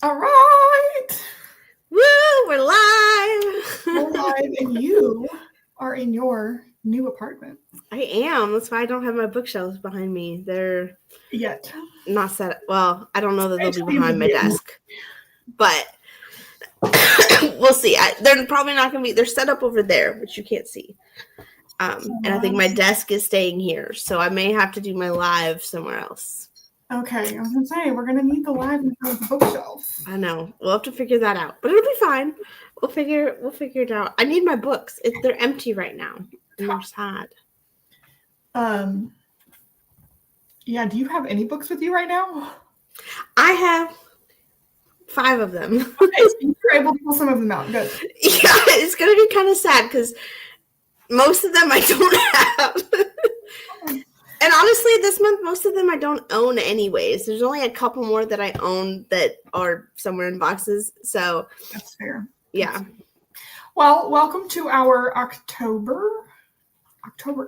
All right. Woo, we're live. We're live, and you are in your new apartment. I am. That's why I don't have my bookshelves behind me. They're Yet. not set. Well, I don't know that they'll be Actually, behind my yeah. desk, but we'll see. They're probably not going to be. They're set up over there, which you can't see. And I think my desk is staying here, so I may have to do my live somewhere else. Okay, I was gonna say we're gonna need the live in front of the bookshelf. I know. We'll have to figure that out, but it'll be fine. We'll figure it out. I need my books. They're empty right now, and they're sad. Yeah. Do you have any books with you right now? I have 5 of them. Okay, so you're able to pull some of them out. Good. Yeah, it's gonna be kind of sad because most of them I don't have. And honestly, this month, most of them I don't own anyways. There's only a couple more that I own that are somewhere in boxes. So That's fair. Yeah. Well, welcome to our October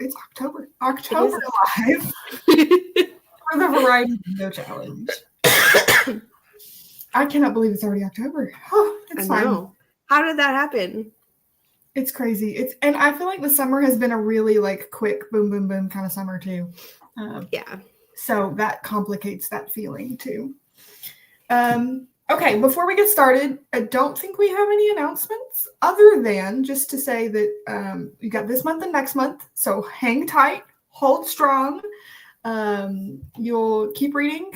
live for the Variety Video Challenge. I cannot believe it's already October. Oh, it's fine. Know. How did that happen? It's crazy. And I feel like the summer has been a really like quick boom, boom, boom kind of summer too. Yeah. So that complicates that feeling too. Okay, before we get started, I don't think we have any announcements other than just to say that you got this month and next month. So hang tight, hold strong. You'll keep reading.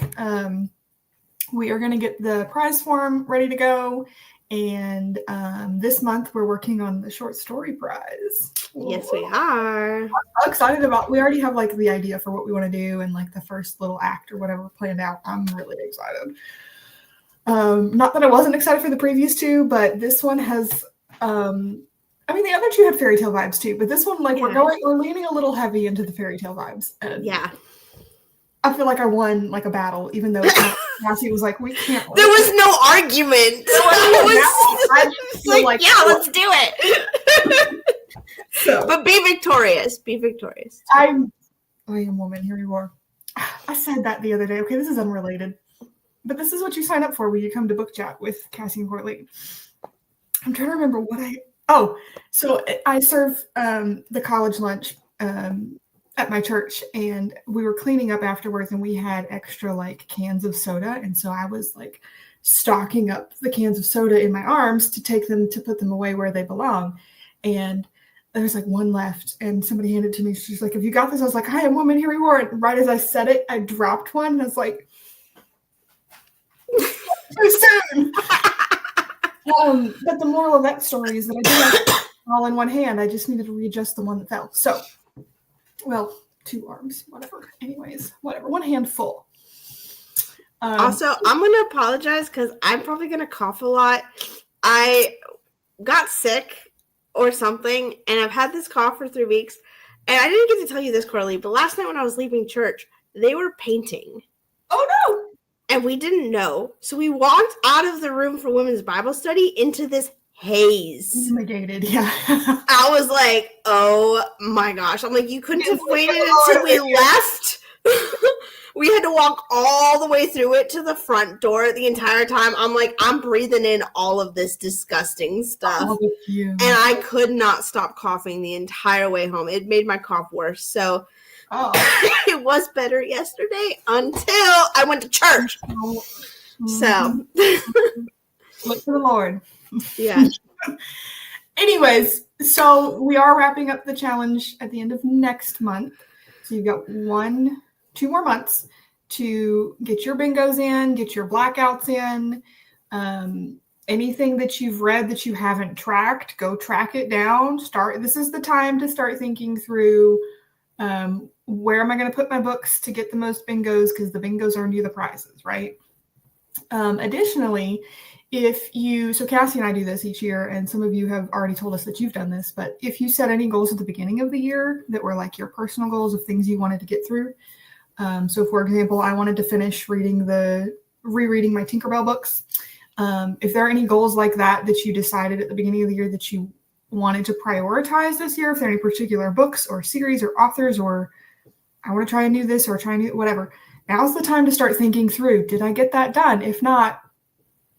We are going to get the prize form ready to go. And this month we're working on the short story prize. Yes, we are. I'm so excited about. We already have like the idea for what we want to do and like the first little act or whatever planned out. I'm really excited. Not that I wasn't excited for the previous 2, but this one has. I mean, the other 2 had fairy tale vibes too, but this one, like, we're leaning a little heavy into the fairy tale vibes. And yeah. I feel like I won like a battle, even though Cassie was like, "We can't." There was no argument. Yeah, let's do it. So, but be victorious. Be victorious. I am woman. Here you are. I said that the other day. Okay, this is unrelated, but this is what you sign up for when you come to book chat with Cassie and Coralie. I'm trying to remember what so I serve the college lunch at my church, and we were cleaning up afterwards, and we had extra like cans of soda, and so I was like stocking up the cans of soda in my arms to put them away where they belong. And there's like one left, and somebody handed it to me. She's like, "Have you got this?" I was like, "Hi, I'm woman, here you are." And right as I said it, I dropped one, and I was like, too soon. But the moral of that story is that I did have all in one hand. I just needed to readjust the one that fell. So, well, 2 arms, whatever. Anyways, whatever. One hand full. Also, I'm going to apologize because I'm probably going to cough a lot. I got sick or something, and I've had this cough for 3 weeks. And I didn't get to tell you this, Coralie, but last night when I was leaving church, they were painting. Oh, no! And we didn't know. So we walked out of the room for women's Bible study into this haze. Fumigated, yeah. I was like, oh my gosh. I'm like, you couldn't have waited until we left? We had to walk all the way through it to the front door the entire time. I'm like, I'm breathing in all of this disgusting stuff. And I could not stop coughing the entire way home. It made my cough worse. So it was better yesterday until I went to church. So look for the Lord. Yeah. Anyways, so we are wrapping up the challenge at the end of next month. So you've got 2 more months to get your bingos in, get your blackouts in. Anything that you've read that you haven't tracked, go track it down. This is the time to start thinking through where am I going to put my books to get the most bingos, because the bingos earn you the prizes, right? Additionally, so Cassie and I do this each year, and some of you have already told us that you've done this, but if you set any goals at the beginning of the year that were like your personal goals of things you wanted to get through. So for example, I wanted to finish rereading my Tinkerbell books. If there are any goals like that you decided at the beginning of the year that you wanted to prioritize this year, if there are any particular books or series or authors, or I want to try and do this or try and do whatever, now's the time to start thinking through, did I get that done? If not,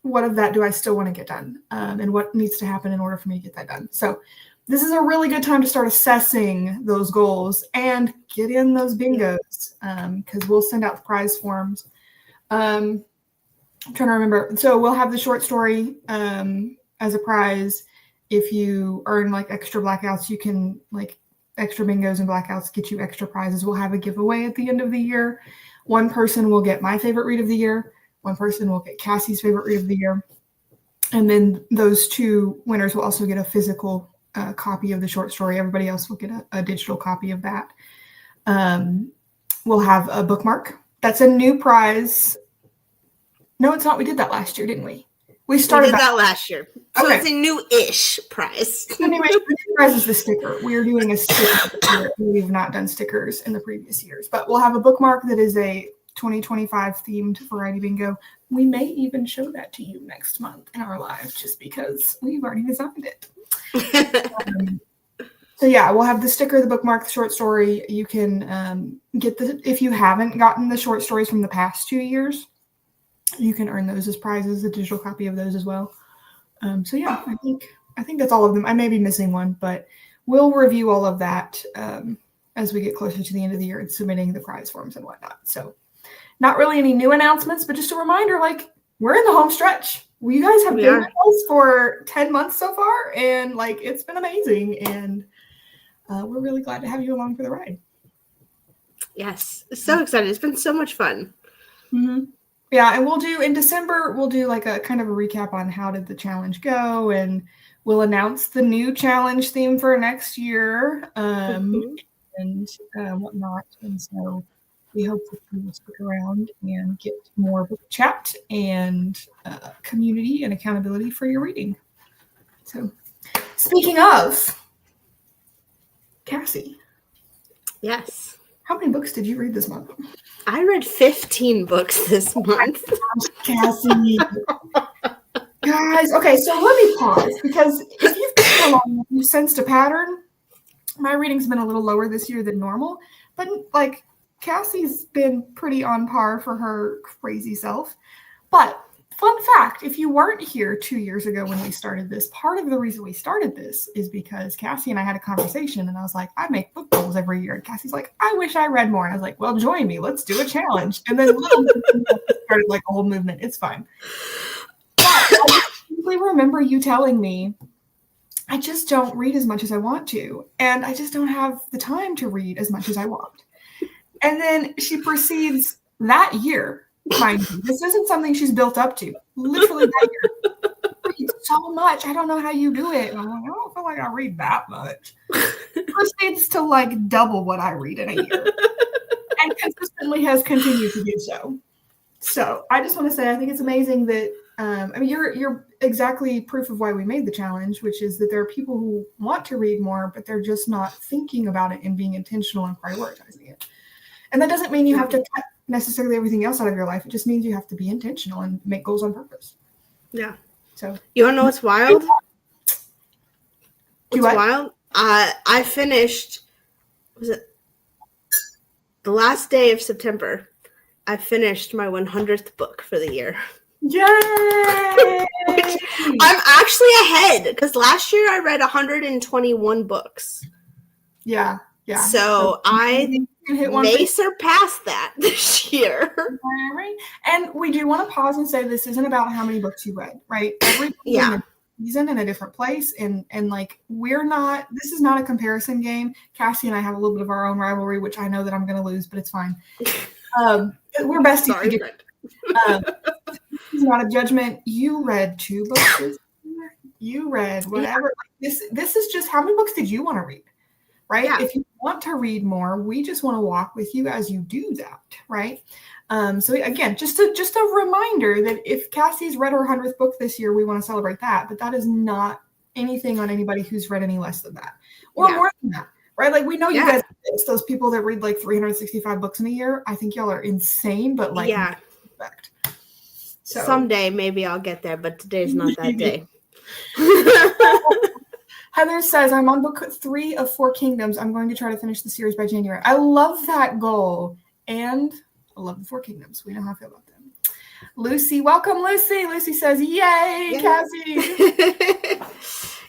what of that do I still want to get done, and what needs to happen in order for me to get that done. So this is a really good time to start assessing those goals and get in those bingos, because we'll send out the prize forms. I'm trying to remember. So we'll have the short story as a prize. If you earn like extra blackouts, you can like extra bingos and blackouts get you extra prizes. We'll have a giveaway at the end of the year. One person will get my favorite read of the year. One person will get Cassie's favorite read of the year. And then those two winners will also get a physical copy of the short story. Everybody else will get a digital copy of that. We'll have a bookmark. That's a new prize. No, it's not. We did that last year, didn't we? We did that last year. So okay. It's a new-ish prize. Anyway, the new prize is the sticker. We are doing a sticker. We've not done stickers in the previous years. But we'll have a bookmark that is a 2025 themed variety bingo. We may even show that to you next month in our live just because we've already designed it. So yeah, we'll have the sticker, the bookmark, the short story. You can get if you haven't gotten the short stories from the past 2 years, you can earn those as prizes, a digital copy of those as well. So yeah, I think that's all of them. I may be missing one, but we'll review all of that as we get closer to the end of the year and submitting the prize forms and whatnot. So not really any new announcements, but just a reminder, like we're in the home stretch. You guys have been with us for 10 months so far, and like it's been amazing, and we're really glad to have you along for the ride. Yes, so excited. It's been so much fun. Mm-hmm. Yeah, and in December, we'll do like a kind of a recap on how did the challenge go, and we'll announce the new challenge theme for next year and whatnot. And so we hope that you will stick around and get more book chat and community and accountability for your reading. So speaking of, Cassie. Yes. How many books did you read this month? I read 15 books this month. Cassie. Guys, okay, so let me pause, because if you've been along, you sensed a pattern. My reading's been a little lower this year than normal, but like Cassie's been pretty on par for her crazy self. But fun fact, if you weren't here 2 years ago when we started this, part of the reason we started this is because Cassie and I had a conversation, and I was like, I make book goals every year. And Cassie's like, I wish I read more. And I was like, well, join me. Let's do a challenge. And then started like a whole movement. It's fine. But I distinctly remember you telling me, I just don't read as much as I want to. And I just don't have the time to read as much as I want. And then she proceeds that year. Mind you, this isn't something she's built up to. Literally that year. Read so much. I don't know how you do it. And I'm like, I don't feel like I read that much. Proceeds to like double what I read in a year. And consistently has continued to do so. So I just want to say I think it's amazing that you're exactly proof of why we made the challenge, which is that there are people who want to read more, but they're just not thinking about it and being intentional and prioritizing it. And that doesn't mean you have to cut necessarily everything else out of your life. It just means you have to be intentional and make goals on purpose. Yeah. So you want to know what's wild? What's wild? I finished. Was it the last day of September? I finished my 100th book for the year. Yay! I'm actually ahead because last year I read 121 books. Yeah. So I may surpass that this year. And we do want to pause and say this isn't about how many books you read, right? Every season in a different place, and like this is not a comparison game. Cassie and I have a little bit of our own rivalry, which I know that I'm going to lose, but it's fine. We're besties. Sorry, it's not a judgment. You read 2 books this year. You read whatever. Yeah. This is just how many books did you want to read, right? Yeah. If you want to read more, we just want to walk with you as you do that, right? So again, just a reminder that if Cassie's read her 100th book this year, we want to celebrate that, but that is not anything on anybody who's read any less than that or more than that, right? Like we know you guys, those people that read like 365 books in a year. I think y'all are insane, but like, respect. So someday maybe I'll get there, but today's not that day. Heather says, I'm on book 3 of 4 Kingdoms. I'm going to try to finish the series by January. I love that goal. And I love the 4 Kingdoms. We know how I feel about them. Lucy, welcome, Lucy. Lucy says, yay, Cassie.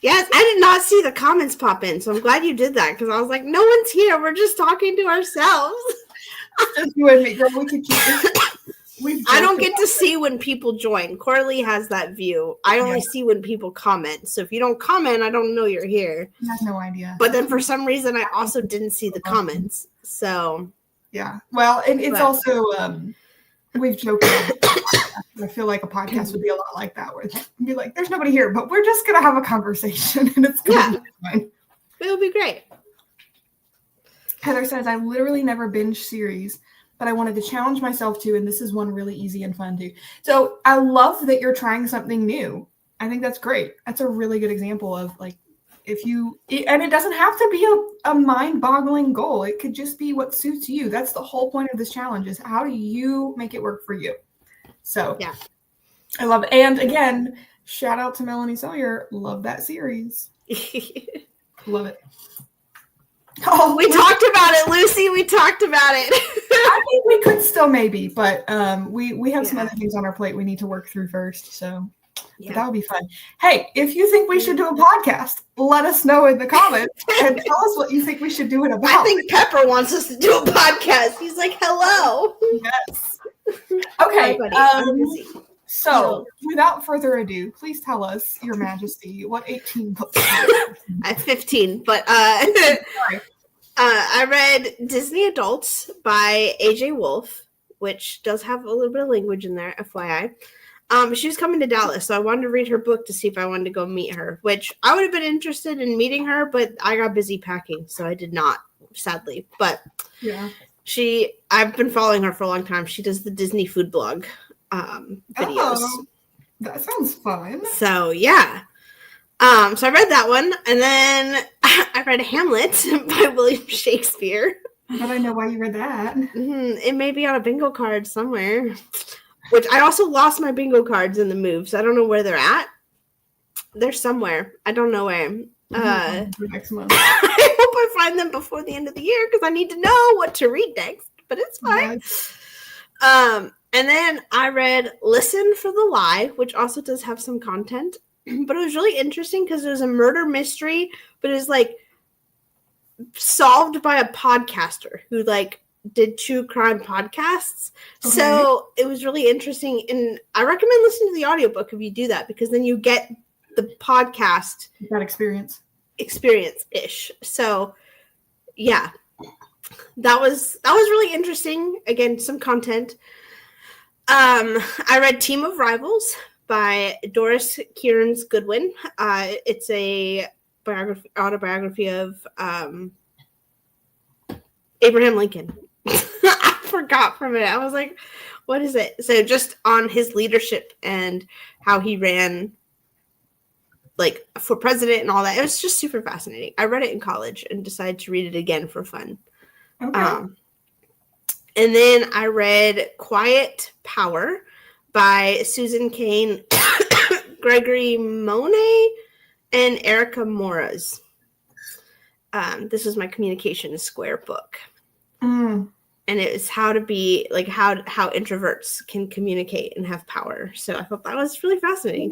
Yes, I did not see the comments pop in, so I'm glad you did that, because I was like, no one's here. We're just talking to ourselves. Just you and me, girl. We could keep it. I don't get to see when people join. Coralie has that view. I only see when people comment. So if you don't comment, I don't know you're here. I have no idea. But then for some reason, I also didn't see the comments. So. Yeah. Well, and it's also, we've joked about it. I feel like a podcast would be a lot like that, where it'd be like, there's nobody here, but we're just going to have a conversation and it's going to be fine. It would be great. Heather says, I literally never binge series, but I wanted to challenge myself to, and this is one really easy and fun too. So I love that you're trying something new. I think that's great. That's a really good example of like, and it doesn't have to be a mind-boggling goal. It could just be what suits you. That's the whole point of this challenge, is how do you make it work for you? So yeah, I love it. And again, shout out to Melanie Sawyer. Love that series. Love it. Oh, we talked about it, Lucy. We talked about it. I think we could still maybe, but we have some other things on our plate we need to work through first. So that would be fun. Hey, if you think we should do a podcast, let us know in the comments and tell us what you think we should do it about. I think Pepper wants us to do a podcast. He's like, hello. Yes. Okay. So, without further ado, please tell us, Your Majesty, what 18 books I have 15, but I read Disney Adults by A.J. Wolf, which does have a little bit of language in there, FYI. She was coming to Dallas, so I wanted to read her book to see if I wanted to go meet her, which I would have been interested in meeting her, but I got busy packing, so I did not, sadly. But I've been following her for a long time. She does the Disney food blog videos. Oh, that sounds fun. So yeah. So I read that one, and then I read Hamlet by William Shakespeare. But I know why you read that. It may be on a bingo card somewhere. Which I also lost my bingo cards in the move, so I don't know where they're at. They're somewhere. I don't know where. Next month. I hope I find them before the end of the year, because I need to know what to read next. But it's fine. Yes. And then I read Listen for the Lie, which also does have some content. But it was really interesting because it was a murder mystery, but it was like solved by a podcaster who like did true crime podcasts. Okay. So it was really interesting. And I recommend listening to the audiobook if you do that, because then you get the podcast. That experience-ish. So yeah, that was really interesting. Again, some content. I read Team of Rivals by Doris Kearns Goodwin. It's a autobiography of Abraham Lincoln. I forgot from it. I was like, what is it? So just on his leadership and how he ran like for president and all that. It was just super fascinating. I read it in college and decided to read it again for fun. Okay. And then I read Quiet Power by Susan Cain, Gregory Monet, and Erica Moras. This was my Communication Square book. And it was how to be like how introverts can communicate and have power. So I thought that was really fascinating.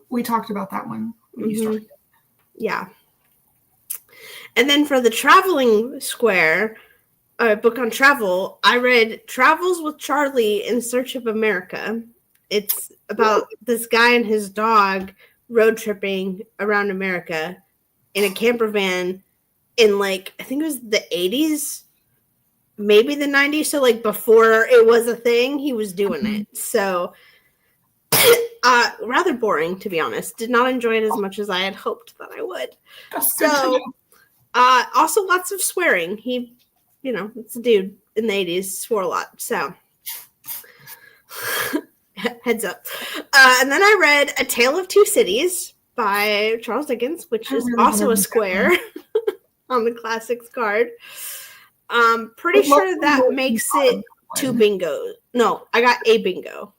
We talked about that one when you started. Yeah. And then for the Traveling Square, a book on travel, I read Travels with Charlie in Search of America. It's about this guy and his dog road tripping around America in a camper van in like, I think it was the 80s, maybe the 90s. So like before it was a thing, he was doing it. So rather boring, to be honest. Did not enjoy it as much as I had hoped that I would. So also lots of swearing. He, it's a dude in the 80s, swore a lot. So heads up. And then I read A Tale of Two Cities by Charles Dickens, which is also a square on the classics card. Pretty sure that makes it 2 bingo. No, I got a bingo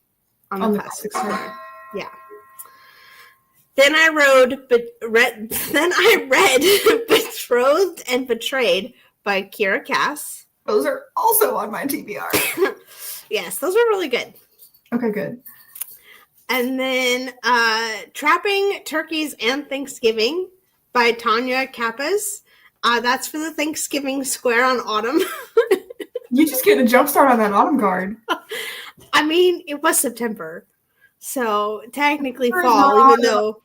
on the classics card. Yeah. Then I read Betrothed and Betrayed by Kira Cass. Those are also on my TBR. Yes, those are really good. Okay, good. And then Trapping Turkeys and Thanksgiving by Tanya Kappas. That's for the Thanksgiving square on autumn. You just getting a jump start on that autumn card. I mean, it was September. So technically September is fall, not even though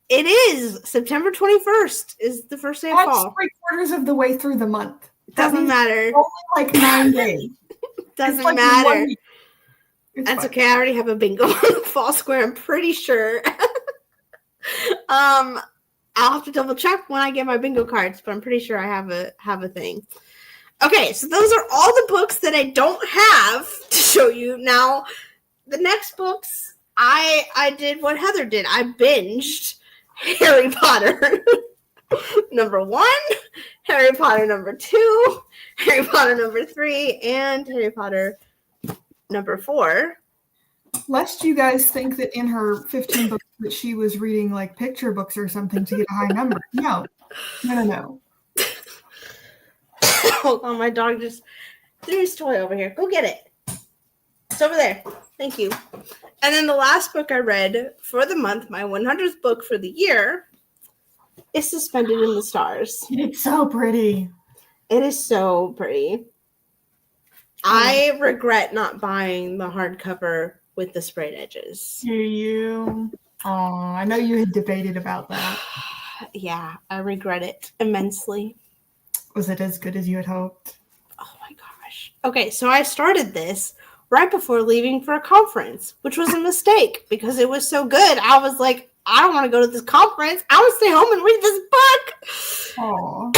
it is September 21st is the first day of That's fall. 3/4 of the way through the month. Doesn't matter. Only like 9 days. Doesn't like matter. That's okay. I already have a bingo on fall square. I'm pretty sure. I'll have to double check when I get my bingo cards, but I'm pretty sure I have a thing. Okay, so those are all the books that I don't have to show you. Now, the next books, I did what Heather did. I binged Harry Potter number 1, Harry Potter number 2, Harry Potter number 3, and Harry Potter number 4. Lest you guys think that in her 15 books that she was reading like picture books or something to get a high number. No. Hold on, my dog just threw his toy over here. Go get it. It's over there. Thank you. And then the last book I read for the month, my 100th book for the year, is Suspended in the Stars. It's so pretty. It is so pretty. I regret not buying the hardcover with the sprayed edges. Do you? Oh, I know you had debated about that. Yeah, I regret it immensely. Was it as good as you had hoped? Oh my gosh. Okay, so I started this right before leaving for a conference, which was a mistake because it was so good. I was like, I don't want to go to this conference. I want to stay home and read this book. Aww.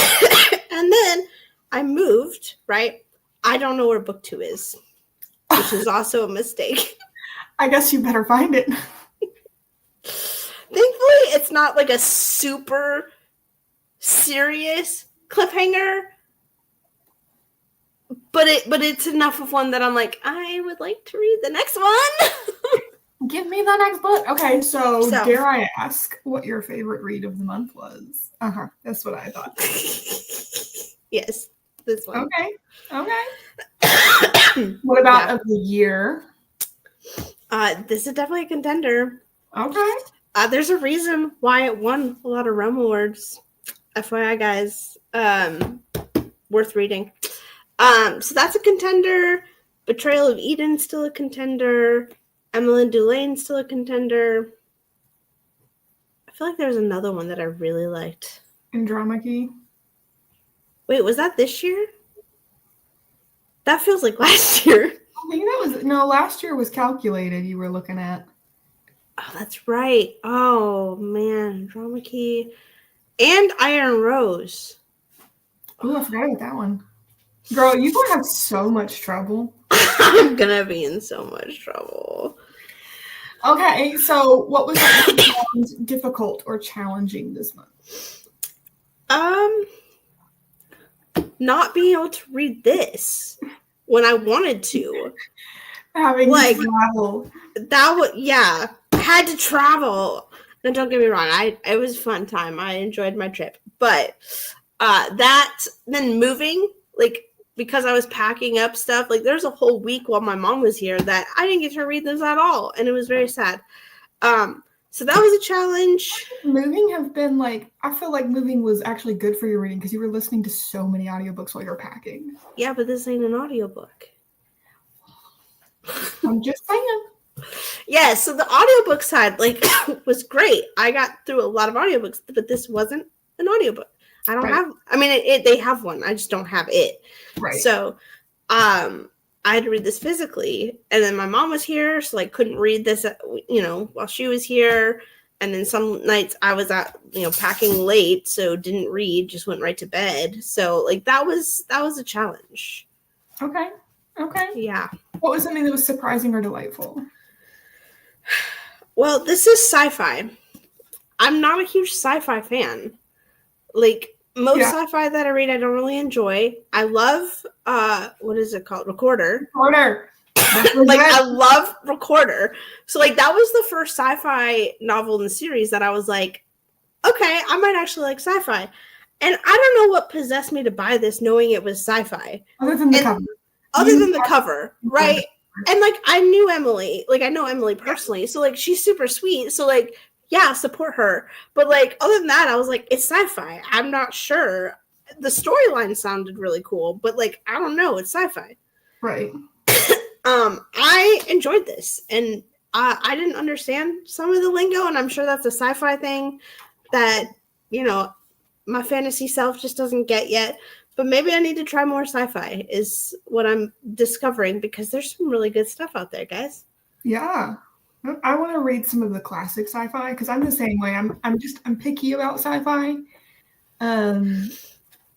And then I moved, right? I don't know where book 2 is, which is also a mistake. I guess you better find it. Thankfully, it's not like a super serious cliffhanger, but it's enough of one that I'm like, I would like to read the next one. Give me the next book. Okay, so dare I ask what your favorite read of the month was? That's what I thought. Yes, this one. Okay. What about of the year? This is definitely a contender. Okay. There's a reason why it won a lot of Realm Awards. FYI, guys. Worth reading. So that's a contender. Betrayal of Eden still a contender. Emmeline Dulaine still a contender. I feel like there's another one that I really liked. Andromache. Wait, was that this year? That feels like last year. I think that was last year was Calculated you were looking at. Oh, that's right. Oh man, Andromache and Iron Rose. Oh, I forgot about that one. Girl, you're going to have so much trouble. I'm going to be in so much trouble. Okay, so what was difficult or challenging this month? Not being able to read this when I wanted to. Having to travel. That was, yeah. I had to travel. Now, don't get me wrong. It was a fun time. I enjoyed my trip. But then moving, like, because I was packing up stuff, like, there's a whole week while my mom was here that I didn't get to read this at all. And it was very sad. So that was a challenge. Moving have been like, I feel like moving was actually good for your reading because you were listening to so many audiobooks while you were packing. Yeah, but this ain't an audiobook. I'm just saying. Yeah, so the audiobook side, like, was great. I got through a lot of audiobooks, but this wasn't an audiobook. I don't have, I mean, they have one. I just don't have it. Right. So, I had to read this physically, and then my mom was here, so like couldn't read this, while she was here. And then some nights I was packing late, so didn't read, just went right to bed. So like that was a challenge. Okay. Yeah. What was something that was surprising or delightful? Well, this is sci-fi. I'm not a huge sci-fi fan. Like most sci-fi that I read, I don't really enjoy. I love what is it called? Recorder. Like I love Recorder. So like that was the first sci-fi novel in the series that I was like, okay, I might actually like sci-fi. And I don't know what possessed me to buy this knowing it was sci-fi. Other than the cover. Other than the cover, right? And like I knew Emily, like I know Emily personally, so like she's super sweet. So like, yeah, support her. But like other than that, I was like, it's sci-fi. I'm not sure. The storyline sounded really cool, but like I don't know, it's sci-fi. Right. I enjoyed this, and I didn't understand some of the lingo, and I'm sure that's a sci-fi thing that, you know, my fantasy self just doesn't get yet. But maybe I need to try more sci-fi is what I'm discovering, because there's some really good stuff out there, guys. Yeah. I want to read some of the classic sci-fi because I'm the same way. I'm picky about sci-fi.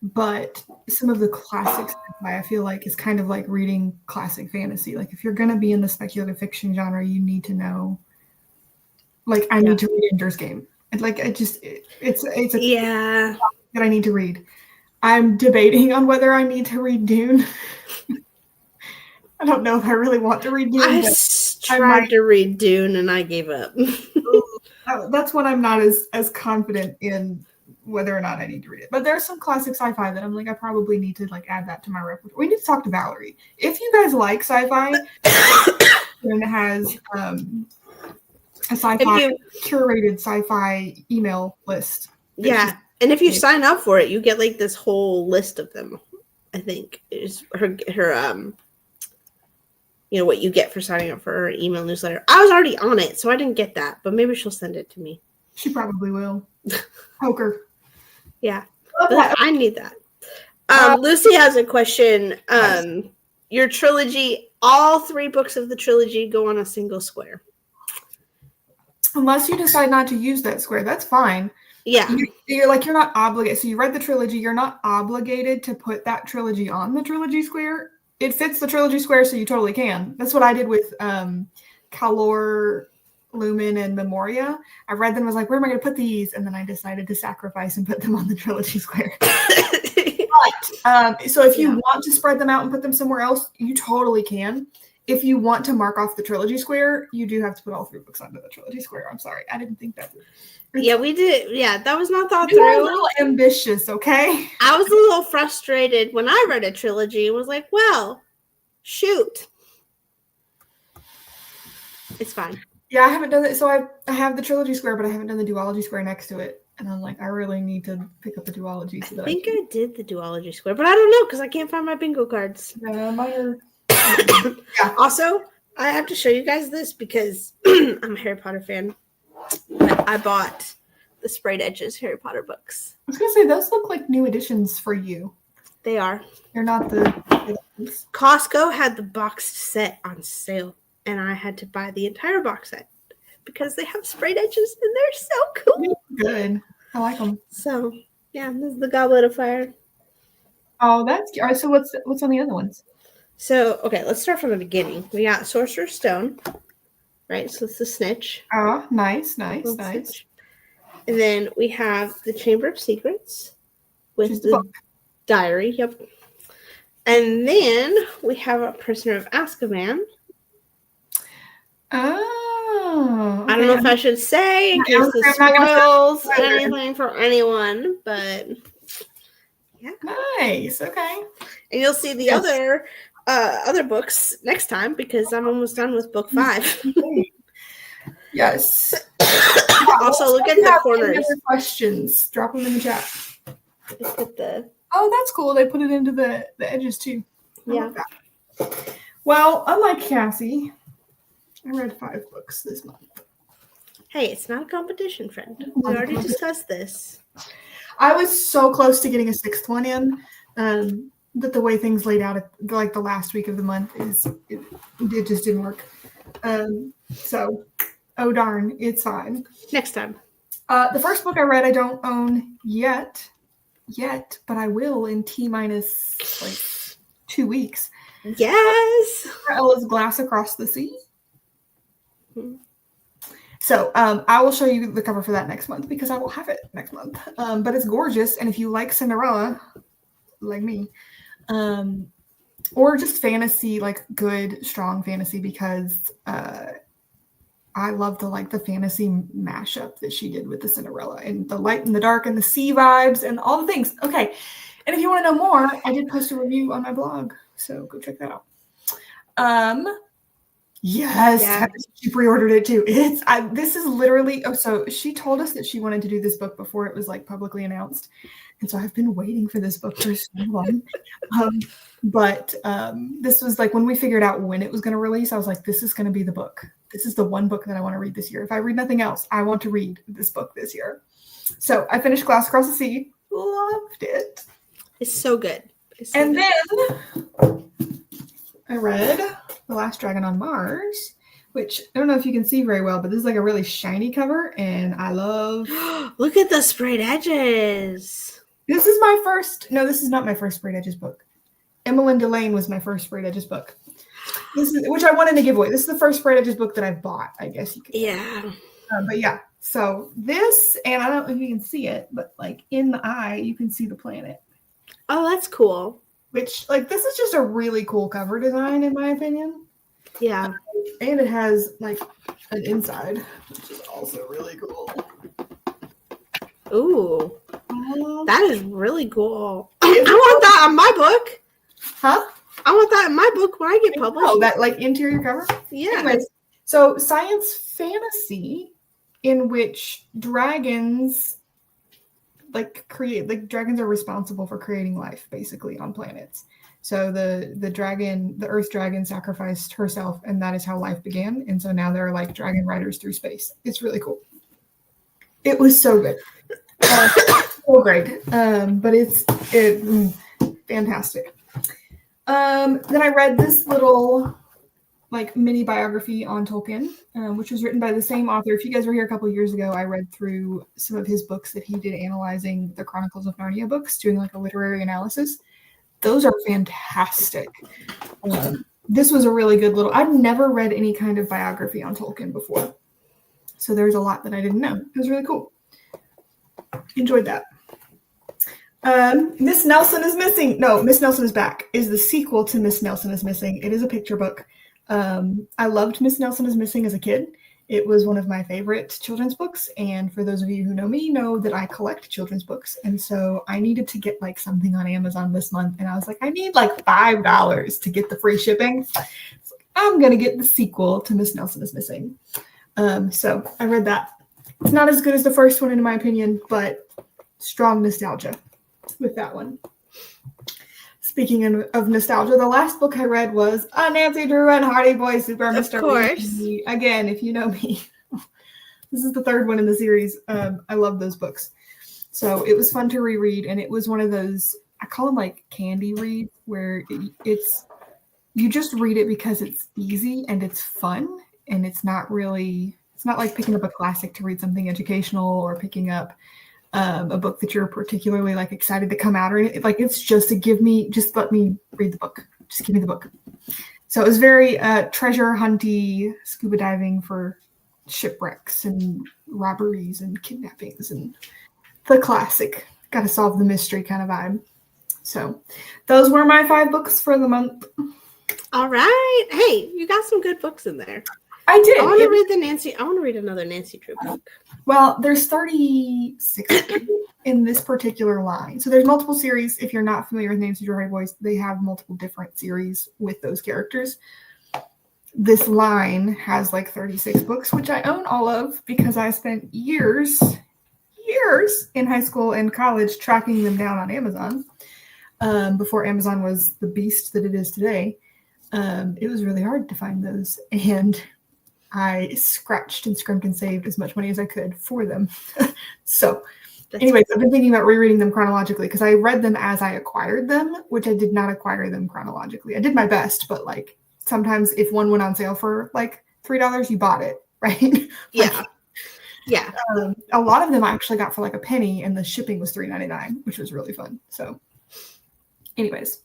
But some of the classic sci-fi I feel like is kind of like reading classic fantasy. Like if you're gonna be in the speculative fiction genre, you need to know. Like I need to read Ender's Game. And like it's a Yeah that I need to read. I'm debating on whether I need to read Dune. I don't know if I really want to read Dune. I tried to read Dune and I gave up. That's when I'm not as confident in whether or not I need to read it. But there's some classic sci-fi that I'm like, I probably need to like add that to my repertoire. We need to talk to Valerie. If you guys like sci-fi, and has a sci-fi curated sci-fi email list. Yeah. And if you sign up for it, you get like this whole list of them. I think is her you know, what you get for signing up for her email newsletter. I was already on it, so I didn't get that, but maybe she'll send it to me. She probably will. Poker. Yeah. I need that. Lucy has a question. Your trilogy, all 3 books of the trilogy go on a single square. Unless you decide not to use that square, that's fine. Yeah. You're not obligated. So you read the trilogy, you're not obligated to put that trilogy on the trilogy square. It fits the trilogy square, so you totally can. That's what I did with Calor, Lumen, and Memoria. I read them, was like, where am I going to put these? And then I decided to sacrifice and put them on the trilogy square. So if you want to spread them out and put them somewhere else, you totally can. If you want to mark off the trilogy square, you do have to put all 3 books onto the trilogy square. I'm sorry. I didn't think that. Yeah, we did. Yeah, that was not thought You through. were a little ambitious, okay? I was a little frustrated when I read a trilogy and was like, well, shoot. It's fine. Yeah, I haven't done it. So I have the trilogy square, but I haven't done the duology square next to it. And I'm like, I really need to pick up the duology. So that I think I did the duology square, but I don't know because I can't find my bingo cards. Mine are... Yeah. Also, I have to show you guys this because I'm a Harry Potter fan. But I bought the sprayed edges Harry Potter books. I was going to say, those look like new editions for you. They are. They're not the... Costco had the boxed set on sale, and I had to buy the entire box set because they have sprayed edges, and they're so cool. Good. I like them. So, yeah, this is the Goblet of Fire. Oh, that's cute. All right, so what's on the other ones? So, okay, let's start from the beginning. We got Sorcerer's Stone, right? So it's the snitch. Oh, nice. Snitch. And then we have the Chamber of Secrets with the diary. Yep. And then we have a Prisoner of Azkaban. Oh. Okay. I don't know if I should say in case this spoils anything for anyone, but yeah. Nice. Okay. And you'll see the other books next time because I'm almost done with book 5. Yes. Also, look at the corners. Other questions? Drop them in the chat. Just get the. Oh, that's cool. They put it into the edges too. Yeah. Well, unlike Cassie, I read 5 books this month. Hey, it's not a competition, friend. We already discussed this. I was so close to getting a 6th one in, but the way things laid out, like the last week of the month, it just didn't work. So, oh darn, it's fine. Next time. The first book I read, I don't own yet, but I will in T-minus like 2 weeks. Yes. Ella's Glass Across the Sea. So I will show you the cover for that next month because I will have it next month. But it's gorgeous, and if you like Cinderella, like me, or just fantasy, like good, strong fantasy, because I love the fantasy mashup that she did with the Cinderella and the light and the dark and the sea vibes and all the things. Okay, and if you want to know more, I did post a review on my blog, so go check that out. Yes, Yeah. she pre-ordered it too. This is literally, so she told us that she wanted to do this book before it was like publicly announced. And so I've been waiting for this book for so long. But this was like when we figured out when it was going to release, I was like, this is going to be the book. This is the one book that I want to read this year. If I read nothing else, I want to read this book this year. So I finished Glass Across the Sea. Loved it. It's so good. Then I read The Last Dragon on Mars, which I don't know if you can see very well, but this is like a really shiny cover, and I love... Look at the sprayed edges. This is my first... No, this is not my first sprayed edges book. Emmelinda Lane was my first sprayed edges book. Which I wanted to give away. This is the first sprayed edges book that I've bought, I guess you could say. Yeah. But yeah, so this, and I don't know if you can see it, but like in the eye, you can see the planet. Oh, that's cool. Which, like, this is just a really cool cover design, in my opinion. Yeah. And it has, like, an inside, which is also really cool. Ooh. That is really cool. I want that on my book. Huh? I want that in my book when I get published. Oh, that, like, interior cover? Yeah. Anyways, so science fantasy in which dragons... dragons are responsible for creating life basically on planets. So the Earth dragon sacrificed herself, and that is how life began. And so now there are like dragon riders through space. It's really cool. It was so good. So great. But it's fantastic. Then I read this little like mini biography on Tolkien, which was written by the same author. If you guys were here a couple of years ago, I read through some of his books that he did analyzing the Chronicles of Narnia books, doing like a literary analysis. Those are fantastic. This was a really good little... I've never read any kind of biography on Tolkien before. So there's a lot that I didn't know. It was really cool. Enjoyed that. Miss Nelson is Missing. No, Miss Nelson is Back is the sequel to Miss Nelson is Missing. It is a picture book. I loved Miss Nelson is Missing as a kid. It was one of my favorite children's books, and for those of you who know me know that I collect children's books, and so I needed to get like something on Amazon this month, and I was like, I need like $5 to get the free shipping. So I'm gonna get the sequel to Miss Nelson is Missing. So I read that. It's not as good as the first one in my opinion, but strong nostalgia with that one. Speaking of nostalgia, the last book I read was Nancy Drew and Hardy Boy Super Mr. Of course. Again, if you know me, this is the third one in the series. I love those books. So it was fun to reread, and it was one of those, I call them like candy reads, where you just read it because it's easy and it's fun, and it's not like picking up a classic to read something educational or picking up a book that you're particularly like excited to come out, or like it's just to just let me read the book. Just give me the book. So it was very treasure hunty, scuba diving for shipwrecks and robberies and kidnappings and the classic gotta solve the mystery kind of vibe. So those were my 5 books for the month. All right. Hey, you got some good books in there. I did. I want to read another Nancy Drew book. Well, there's 36 in this particular line. So there's multiple series. If you're not familiar with Nancy Drew Hardy Boys, they have multiple different series with those characters. This line has like 36 books, which I own all of because I spent years in high school and college tracking them down on Amazon before Amazon was the beast that it is today. It was really hard to find those, and I scratched and scrimped and saved as much money as I could for them. So anyways, I've been thinking about rereading them chronologically because I read them as I acquired them, which I did not acquire them chronologically. I did my best, but like sometimes if one went on sale for like $3, you bought it, right? Yeah. Yeah. A lot of them I actually got for like a penny, and the shipping was $3.99, which was really fun. So anyways.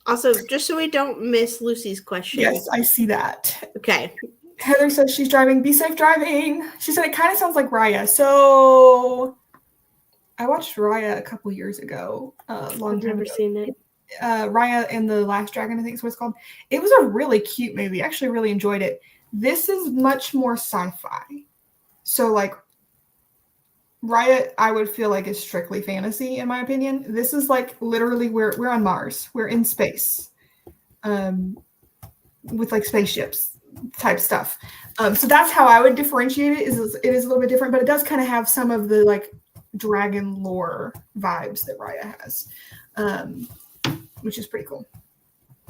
Also, just so we don't miss Lucy's question. Yes, I see that. Okay. Heather says she's driving. Be safe driving. She said it kind of sounds like Raya. So I watched Raya a couple years ago. I've never seen it. Raya and the Last Dragon, I think is what it's called. It was a really cute movie. I actually really enjoyed it. This is much more sci-fi. So like Raya, I would feel like is strictly fantasy in my opinion. This is like literally we're on Mars. We're in space. With like spaceships. type stuff. So that's how I would differentiate it. It is a little bit different, but it does kind of have some of the like dragon lore vibes that Raya has, which is pretty cool.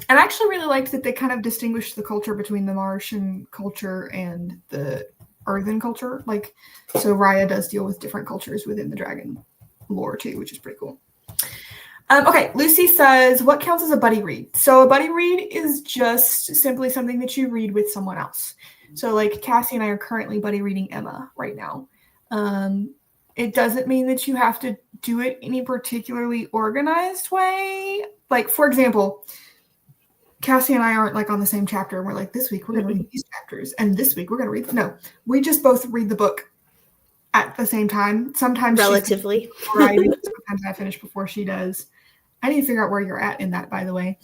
And I actually really liked that they kind of distinguished the culture between the Martian culture and the Earthen culture. Like, so Raya does deal with different cultures within the dragon lore too, which is pretty cool. Okay, Lucy says, what counts as a buddy read? So a buddy read is just simply something that you read with someone else. So like Cassie and I are currently buddy reading Emma right now. It doesn't mean that you have to do it any particularly organized way. Like, for example, Cassie and I aren't like on the same chapter and we're like, this week we're going to read these chapters and this week we're going to read. No, we just both read the book at the same time. Sometimes relatively. Sometimes I finish before she does. I need to figure out where you're at in that, by the way.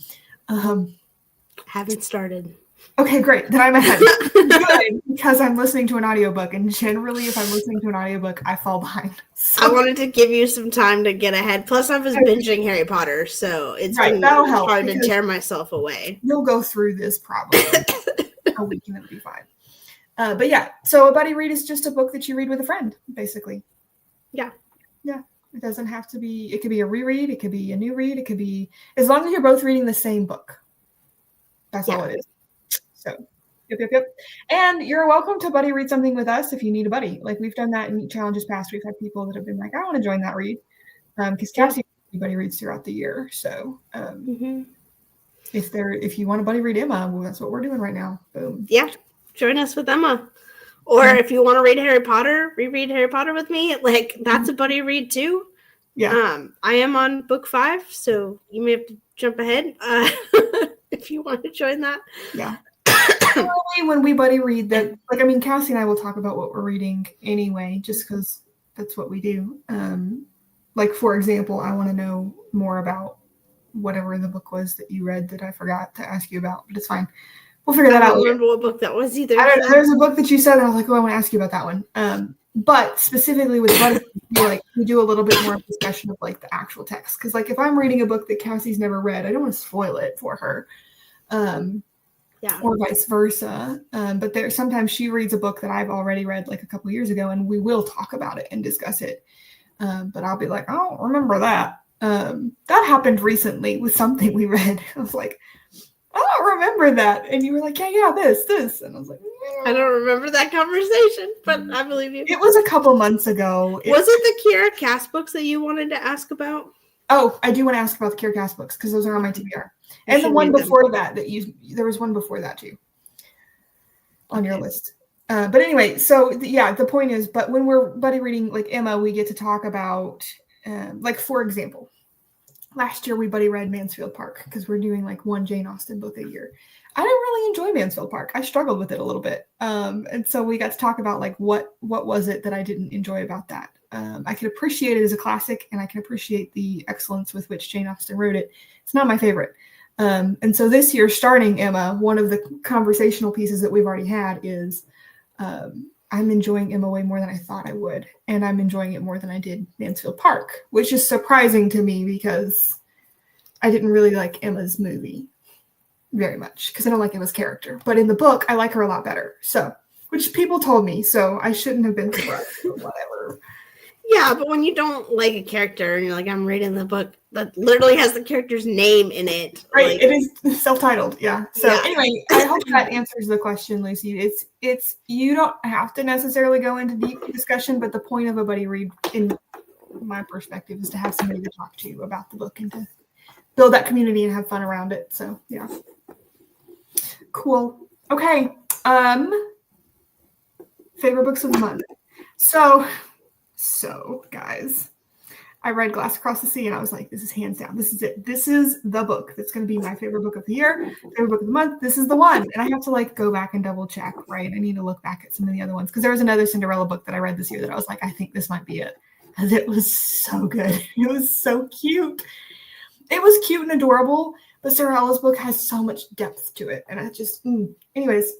Haven't started. Okay, great. Then I'm ahead. Good, because I'm listening to an audiobook, and generally if I'm listening to an audiobook, I fall behind. So. I wanted to give you some time to get ahead. Plus, I was binging Harry Potter, so it's been hard to tear myself away. You'll go through this probably a week and it'll be fine. But yeah, so a buddy read is just a book that you read with a friend, basically. Yeah. Yeah. It doesn't have to be, it could be a reread, it could be a new read, it could be, as long as you're both reading the same book. That's all it is. So, yep. And you're welcome to buddy read something with us if you need a buddy. Like we've done that in challenges past. We've had people that have been like, I want to join that read. Because Cassie buddy reads throughout the year. So if you want to buddy read Emma, well, that's what we're doing right now. Boom. Yeah. Join us with Emma. Or if you want to read Harry Potter, reread Harry Potter with me, like that's a buddy read too. Yeah. I am on book 5, so you may have to jump ahead if you want to join that. Yeah. When we buddy read that, like, I mean, Cassie and I will talk about what we're reading anyway, just because that's what we do. Like, for example, I want to know more about whatever the book was that you read that I forgot to ask you about, but it's fine. We'll figure that out. I don't remember what book that was either. There's a book that you said, and I was like, oh, I want to ask you about that one. But specifically with buddy, we do a little bit more discussion of like the actual text, because like if I'm reading a book that Cassie's never read, I don't want to spoil it for her. Or vice versa. But sometimes she reads a book that I've already read like a couple years ago, and we will talk about it and discuss it. But I'll be like, I don't remember that. That happened recently with something we read. I was like, I don't remember that. And you were like, yeah, this. And I was like, I don't remember that conversation, but I believe you. It was a couple months ago. Was it the Kira Cass books that you wanted to ask about? Oh, I do want to ask about the Kira Cass books because those are on my TBR. And the one before that there was one before that too on your list. But anyway, so the point is, but when we're buddy reading like Emma, we get to talk about, like, for example, last year we buddy read Mansfield Park because we're doing like one Jane Austen book a year. I didn't really enjoy Mansfield Park. I struggled with it a little bit. And so we got to talk about like, what was it that I didn't enjoy about that? I can appreciate it as a classic, and I can appreciate the excellence with which Jane Austen wrote it. It's not my favorite. And so this year, starting Emma, one of the conversational pieces that we've already had is I'm enjoying Emma way more than I thought I would. And I'm enjoying it more than I did Mansfield Park, which is surprising to me because I didn't really like Emma's movie very much because I don't like Emma's character. But in the book, I like her a lot better. So, which people told me, so I shouldn't have been surprised. Whatever. Yeah, but when you don't like a character and you're like, I'm reading the book that literally has the character's name in it. Right, it is self-titled, yeah. So anyway, I hope that answers the question, Lucy. It's you don't have to necessarily go into deep discussion, but the point of a buddy read, in my perspective, is to have somebody to talk to about the book and to build that community and have fun around it. So yeah. Cool. Okay. Favorite books of the month. So, guys, I read Glass Across the Sea, and I was like, this is hands down. This is it. This is the book that's going to be my favorite book of the year, favorite book of the month. This is the one. And I have to, like, go back and double check, right? I need to look back at some of the other ones, because there was another Cinderella book that I read this year that I was like, I think this might be it. Because it was so good. It was so cute. It was cute and adorable, but Cinderella's book has so much depth to it. And I just, anyways.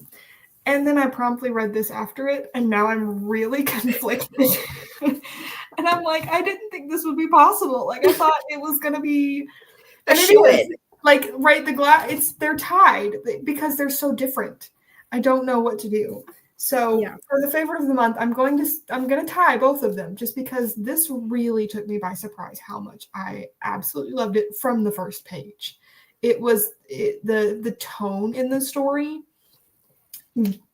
And then I promptly read this after it, and now I'm really conflicted. And I'm like, I didn't think this would be possible. Like, I thought it was going to be... And it is. Like, right, they're tied because they're so different. I don't know what to do. So for the favorite of the month, I'm going to tie both of them just because this really took me by surprise how much I absolutely loved it from the first page. It was the tone in the story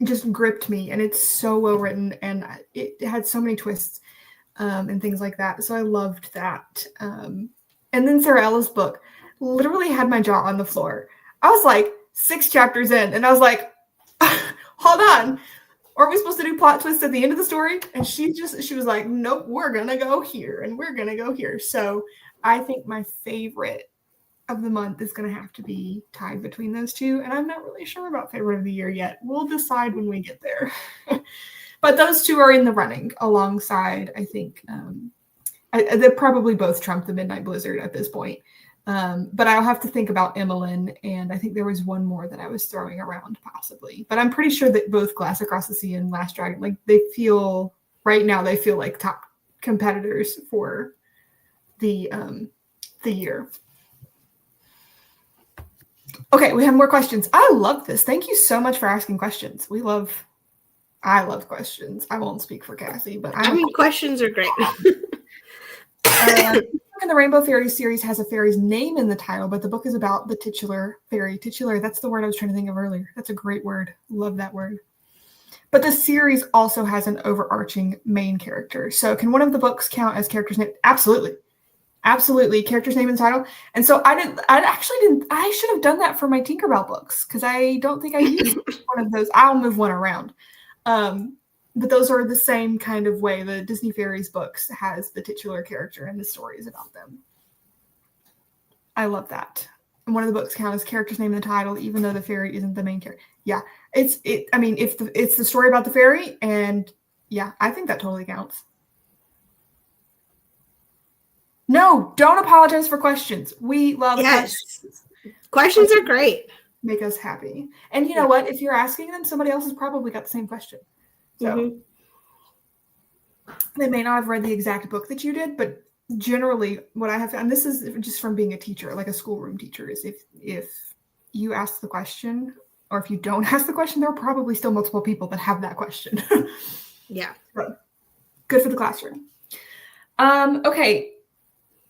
just gripped me, and it's so well written, and it had so many twists and things like that. So I loved that. And then Sarah Ella's book literally had my jaw on the floor. I was like 6 chapters in, and I was like, hold on. Are we supposed to do plot twists at the end of the story? And she was like, nope, we're going to go here and we're going to go here. So I think my favorite of the month is going to have to be tied between those two. And I'm not really sure about favorite of the year yet. We'll decide when we get there. But those two are in the running alongside, I think, they probably both trump the Midnight Blizzard at this point. But I'll have to think about Emmeline, and I think there was one more that I was throwing around possibly. But I'm pretty sure that both Glass Across the Sea and Last Dragon, like they feel like top competitors for the year. Okay, we have more questions. I love this. Thank you so much for asking questions. I love questions. I won't speak for Cassie, but questions are great. And the Rainbow Fairies series has a fairy's name in the title, but the book is about the titular fairy. Titular, that's the word I was trying to think of earlier. That's a great word. Love that word. But the series also has an overarching main character. So can one of the books count as character's name? Absolutely. Absolutely. Character's name and title. And so I should have done that for my Tinkerbell books because I don't think I used one of those. I'll move one around. But those are the same kind of way. The Disney Fairies books has the titular character and the stories about them. I love that. And one of the books counts as character's name in the title, even though the fairy isn't the main character. Yeah, if it's the story about the fairy, and yeah, I think that totally counts. No, don't apologize for questions. We love questions. Questions are great. Make us happy. And you know what? If you're asking them, somebody else has probably got the same question. So they may not have read the exact book that you did, but generally what I have found, this is just from being a teacher, like a schoolroom teacher, is if you ask the question or if you don't ask the question, there are probably still multiple people that have that question. Yeah. So, good for the classroom. Okay.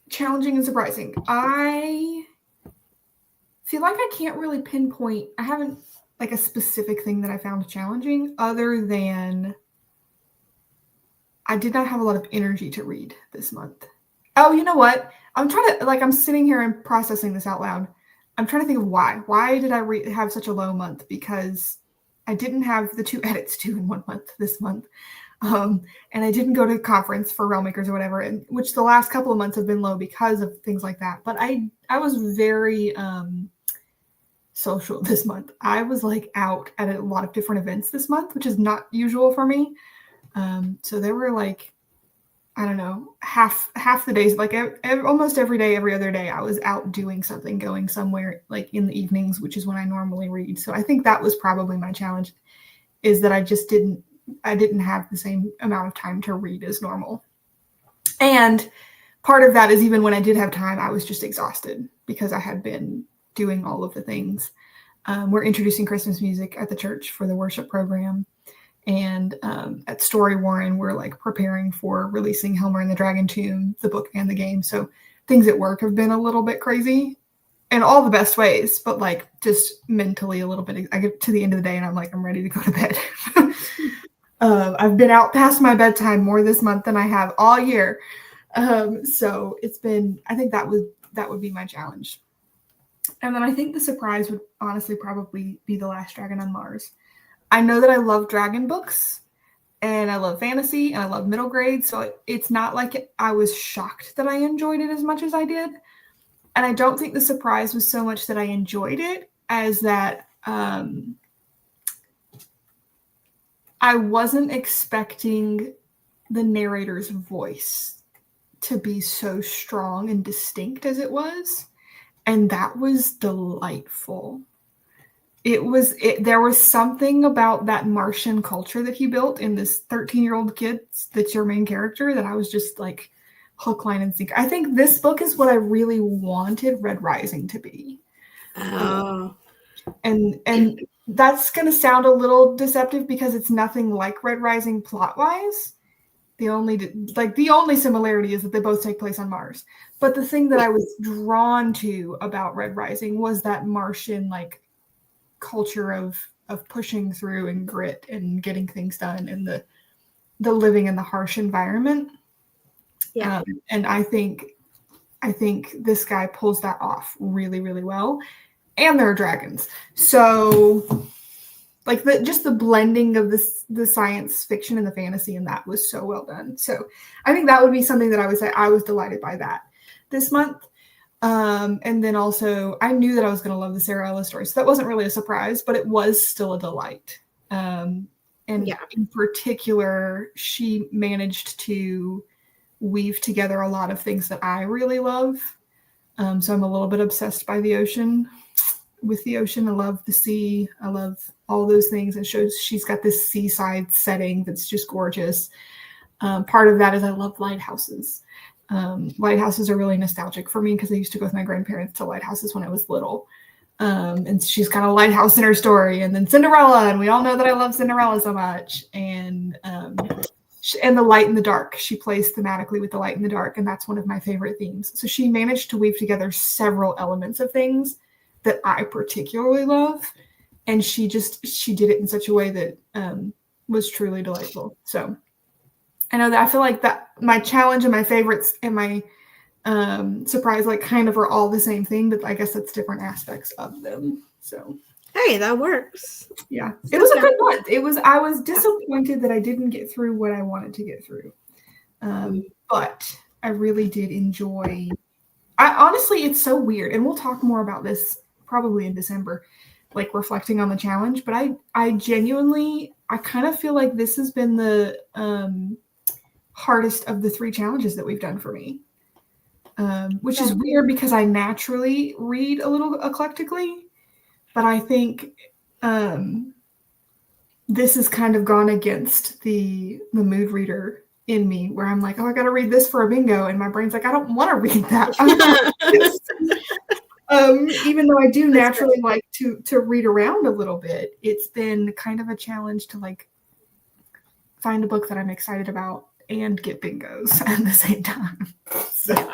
Challenging and surprising. I feel like I can't really pinpoint. I haven't like a specific thing that I found challenging other than I did not have a lot of energy to read this month. Oh, you know what? I'm sitting here and processing this out loud. I'm trying to think of why. Why did I have such a low month? Because I didn't have the 2 edits due in 1 month this month. And I didn't go to a conference for Realmakers or whatever, which the last couple of months have been low because of things like that. But I was very social this month. I was like out at a lot of different events this month, which is not usual for me. So there were like, I don't know, half the days, like almost every day, every other day, I was out doing something, going somewhere like in the evenings, which is when I normally read. So I think that was probably my challenge, is that I didn't have the same amount of time to read as normal. And part of that is even when I did have time, I was just exhausted because I had been doing all of the things. We're introducing Christmas music at the church for the worship program. And at Story Warren, we're like preparing for releasing Helmer and the Dragon Tomb, the book and the game. So things at work have been a little bit crazy in all the best ways, but like just mentally a little bit. I get to the end of the day and I'm like, I'm ready to go to bed. I've been out past my bedtime more this month than I have all year. So it's been, I think that would be my challenge. And then I think the surprise would honestly probably be The Last Dragon on Mars. I know that I love dragon books and I love fantasy and I love middle grade. So it's not like I was shocked that I enjoyed it as much as I did. And I don't think the surprise was so much that I enjoyed it as that I wasn't expecting the narrator's voice to be so strong and distinct as it was. And that was delightful. There was something about that Martian culture that he built in this 13-year-old kid that's your main character that I was just like hook, line, and sinker. I think this book is what I really wanted Red Rising to be. Oh. And that's going to sound a little deceptive because it's nothing like Red Rising plot-wise. The only similarity is that they both take place on Mars. But the thing that I was drawn to about Red Rising was that Martian like culture of pushing through and grit and getting things done, and the living in the harsh environment. Yeah. And I think this guy pulls that off really, really well. And there are dragons. So like just the blending of the science fiction and the fantasy, and that was so well done. So I think that would be something that I would say I was delighted by that this month. And then also I knew that I was going to love the Sarah Ellis story. So that wasn't really a surprise, but it was still a delight. And in particular, she managed to weave together a lot of things that I really love. So I'm a little bit obsessed by the ocean. With the ocean, I love the sea. I love all those things. It shows she's got this seaside setting that's just gorgeous. Part of that is I love lighthouses. Lighthouses are really nostalgic for me because I used to go with my grandparents to lighthouses when I was little. And she's got a lighthouse in her story. And then Cinderella, and we all know that I love Cinderella so much. And the light and the dark. She plays thematically with the light and the dark, and that's one of my favorite themes. So she managed to weave together several elements of things that I particularly love, and she did it in such a way that was truly delightful. So I know that I feel like that my challenge and my favorites and my surprise like kind of are all the same thing, but I guess that's different aspects of them. So hey, that works. Yeah, it was a good month. I was disappointed that I didn't get through what I wanted to get through, but I really did enjoy. Honestly, it's so weird, and we'll talk more about this probably in December, like reflecting on the challenge. But I genuinely, I kind of feel like this has been the hardest of the 3 challenges that we've done for me, which is weird because I naturally read a little eclectically. But I think this has kind of gone against the mood reader in me, where I'm like, oh, I got to read this for a bingo. And my brain's like, I don't want to read that. Even though I do naturally like to read around a little bit, it's been kind of a challenge to like find a book that I'm excited about and get bingos at the same time. So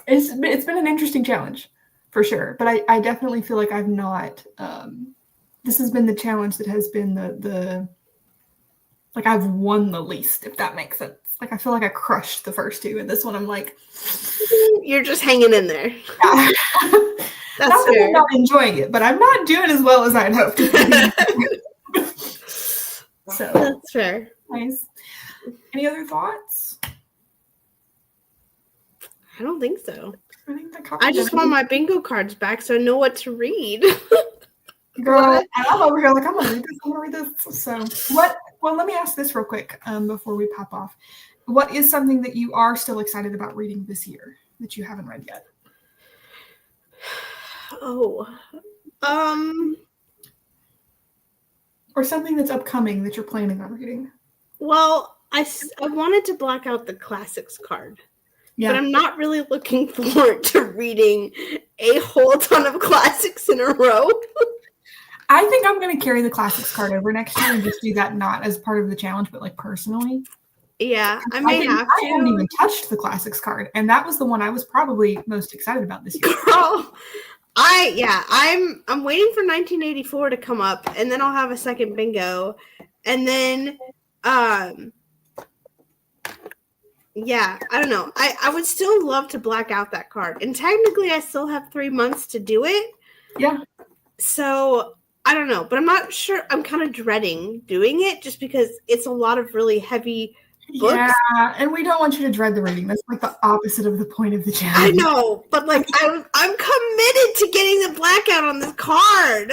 it's been an interesting challenge. For sure. But I definitely feel like I've not, this has been the challenge that has been the like I've won the least, if that makes sense. Like I feel like I crushed the first 2, and this one I'm like. You're just hanging in there. Yeah. That's fair. I'm not enjoying it, but I'm not doing as well as I'd hoped. So that's fair. Nice. Any other thoughts? I don't think so. I just want my bingo cards back so I know what to read. Girl, I'm over here like, I'm going to read this. So well, let me ask this real quick before we pop off. What is something that you are still excited about reading this year that you haven't read yet? Or something that's upcoming that you're planning on reading? Well, I wanted to black out the classics card. Yeah. But I'm not really looking forward to reading a whole ton of classics in a row. I think I'm going to carry the classics card over next year and just do that not as part of the challenge, but like personally. Yeah, I haven't even touched the classics card, and that was the one I was probably most excited about this year. Girl, I'm waiting for 1984 to come up, and then I'll have a second bingo, and then yeah, I don't know. I would still love to black out that card. And technically, I still have 3 months to do it. Yeah. So, I don't know. But I'm not sure. I'm kind of dreading doing it just because it's a lot of really heavy books. Yeah, and we don't want you to dread the reading. That's like the opposite of the point of the challenge. I know. But, like, I'm committed to getting the blackout on this card.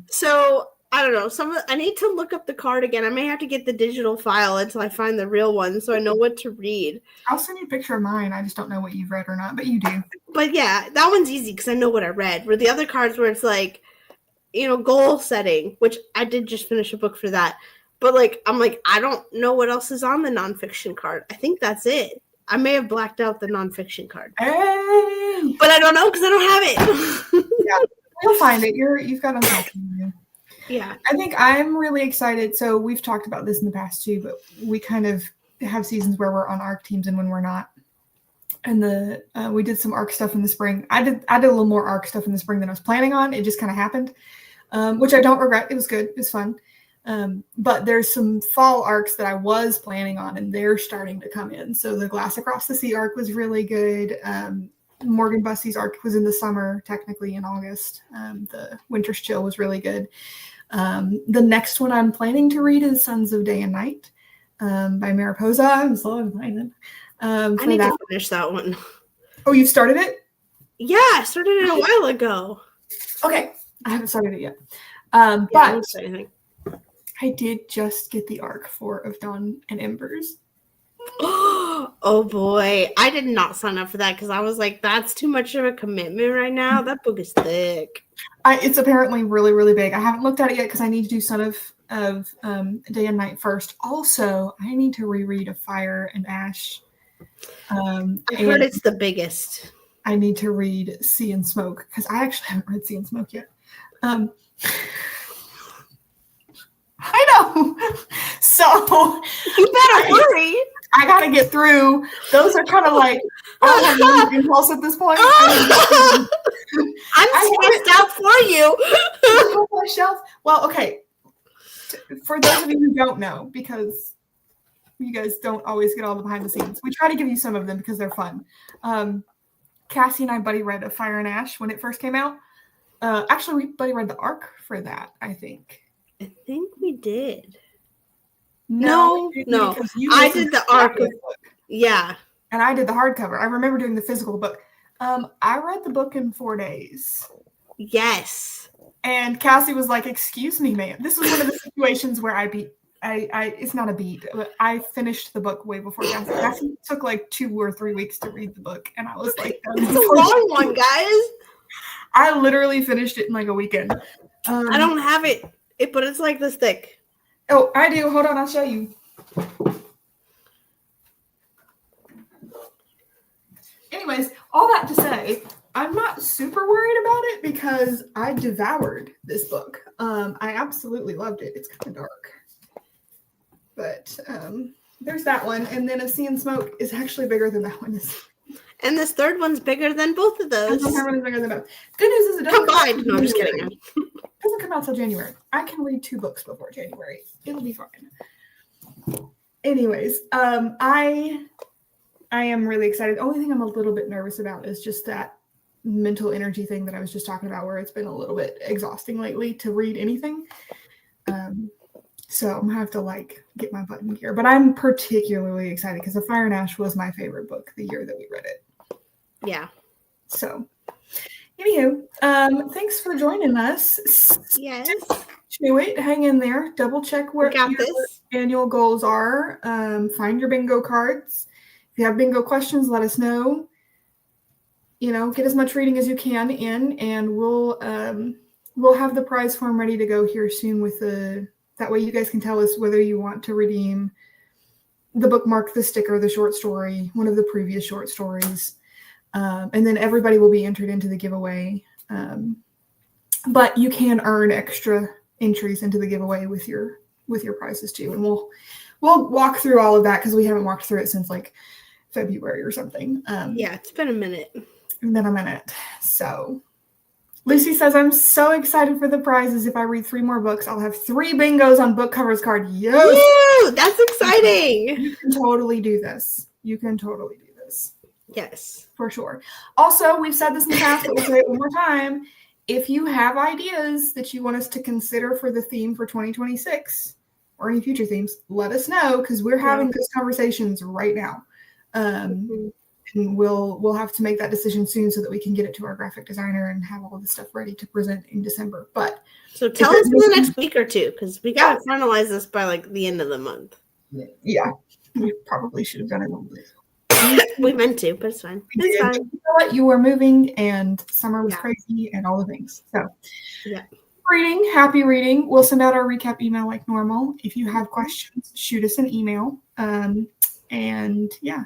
So, I don't know. I need to look up the card again. I may have to get the digital file until I find the real one so I know what to read. I'll send you a picture of mine. I just don't know what you've read or not, but you do. But yeah, that one's easy because I know what I read. Where the other cards where it's like, goal setting, which I did just finish a book for that. But like, I'm like, I don't know what else is on the nonfiction card. I think that's it. I may have blacked out the nonfiction card. Hey! But I don't know because I don't have it. Yeah. You'll find it. You've got to talk to you. Yeah. I think I'm really excited. So we've talked about this in the past too, but we kind of have seasons where we're on ARC teams and when we're not. And we did some ARC stuff in the spring. I did a little more ARC stuff in the spring than I was planning on. It just kind of happened, which I don't regret. It was good. It was fun. But there's some fall arcs that I was planning on, and they're starting to come in. So the Glass Across the Sea arc was really good. Morgan Bussey's arc was in the summer, technically in August. The Winter's Chill was really good. The next one I'm planning to read is Sons of Day and Night by Mariposa. I'm so excited. I need to finish that one. Oh, you started it? Yeah, I started it a while ago. Okay, I haven't started it yet. I But didn't say anything. I did just get the arc for Of Dawn and Embers. Oh boy, I did not sign up for that because I was like, that's too much of a commitment right now. That book is thick. It's apparently really, really big. I haven't looked at it yet because I need to do Son of Day and Night first. Also, I need to reread Of Fire and Ash. I heard it's the biggest. I need to read Sea and Smoke because I actually haven't read Sea and Smoke yet. I know. So you better hurry. I gotta get through. Those are kind of like I have impulse at this point. I'm stressed out for you. My shelf. Well, okay. For those of you who don't know, because you guys don't always get all the behind the scenes, we try to give you some of them because they're fun. Cassie and I buddy read Of Fire and Ash when it first came out. Actually, we buddy read the arc for that, I think. I think we did. No. I did the arc. Yeah. And I did the hardcover. I remember doing the physical book. I read the book in 4 days. Yes. And Cassie was like, "Excuse me, ma'am." This was one of the situations where it's not a beat, but I finished the book way before Cassie. Cassie took like 2 or 3 weeks to read the book. And I was like, it's a long one, guys. I literally finished it in like a weekend. I don't have it, but it's like this thick. Oh, I do. Hold on, I'll show you. Anyways, all that to say, I'm not super worried about it because I devoured this book. I absolutely loved it. It's kind of dark. But there's that one. And then A Sea and Smoke is actually bigger than that one is. And this third one's bigger than both of those. The third one is bigger than both. Good news is it doesn't combined. No, I'm just kidding. It doesn't come out till January. I can read 2 books before January. It'll be fine. Anyways, I am really excited. The only thing I'm a little bit nervous about is just that mental energy thing that I was just talking about, where it's been a little bit exhausting lately to read anything. So I'm gonna have to get my butt in gear. But I'm particularly excited because The Fire and Ash was my favorite book the year that we read it. Yeah. So, anywho, thanks for joining us. Yes. To it, hang in there. Double check what your annual goals are. Find your bingo cards. If you have bingo questions, let us know. Get as much reading as you can in, and we'll have the prize form ready to go here soon with that way you guys can tell us whether you want to redeem the bookmark, the sticker, the short story, one of the previous short stories. And then everybody will be entered into the giveaway. But you can earn extra entries into the giveaway with your prizes too. And we'll walk through all of that because we haven't walked through it since February or something. Yeah, it's been a minute. So Lucy says, "I'm so excited for the prizes. If I read 3 more books, I'll have 3 bingos on book covers card." Yes. Woo, that's exciting. You can totally do this. Yes. For sure. Also, we've said this in the past, but we'll say it one more time. If you have ideas that you want us to consider for the theme for 2026 or any future themes, let us know because we're having those conversations right now. And we'll have to make that decision soon so that we can get it to our graphic designer and have all of the stuff ready to present in December. But so tell us in the next week or two because we got to finalize this by the end of the month. Yeah, we probably should have done it a little bit. We meant to, but it's fine. It's fine. You know what? You were moving and summer was crazy and all the things. So happy reading. We'll send out our recap email like normal. If you have questions, shoot us an email. And yeah.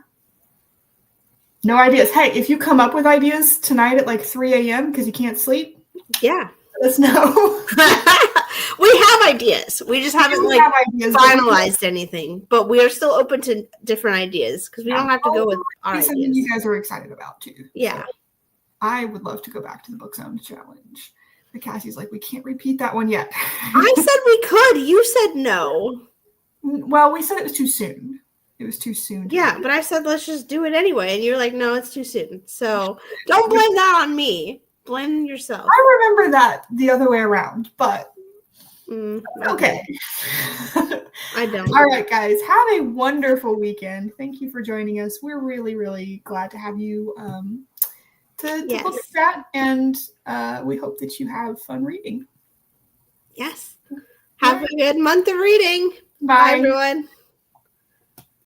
No ideas. Hey, if you come up with ideas tonight at 3 a.m. because you can't sleep, Yeah. Let us know. We have ideas. We just haven't finalized anything, but we are still open to different ideas because we don't have to go with our ideas. Something you guys are excited about too. Yeah. So I would love to go back to the Book Zone challenge. But Cassie's like, we can't repeat that one yet. I said we could. You said no. Well, we said it was too soon. It was too soon. Yeah, but I said let's just do it anyway, and you're like, no, it's too soon. So don't blame that on me. Blame yourself. I remember that the other way around, but okay. I don't. All right, guys, have a wonderful weekend. Thank you for joining us. We're really, really glad to have you to look at that, and we hope that you have fun reading. Yes. Have a good month of reading. Bye, everyone.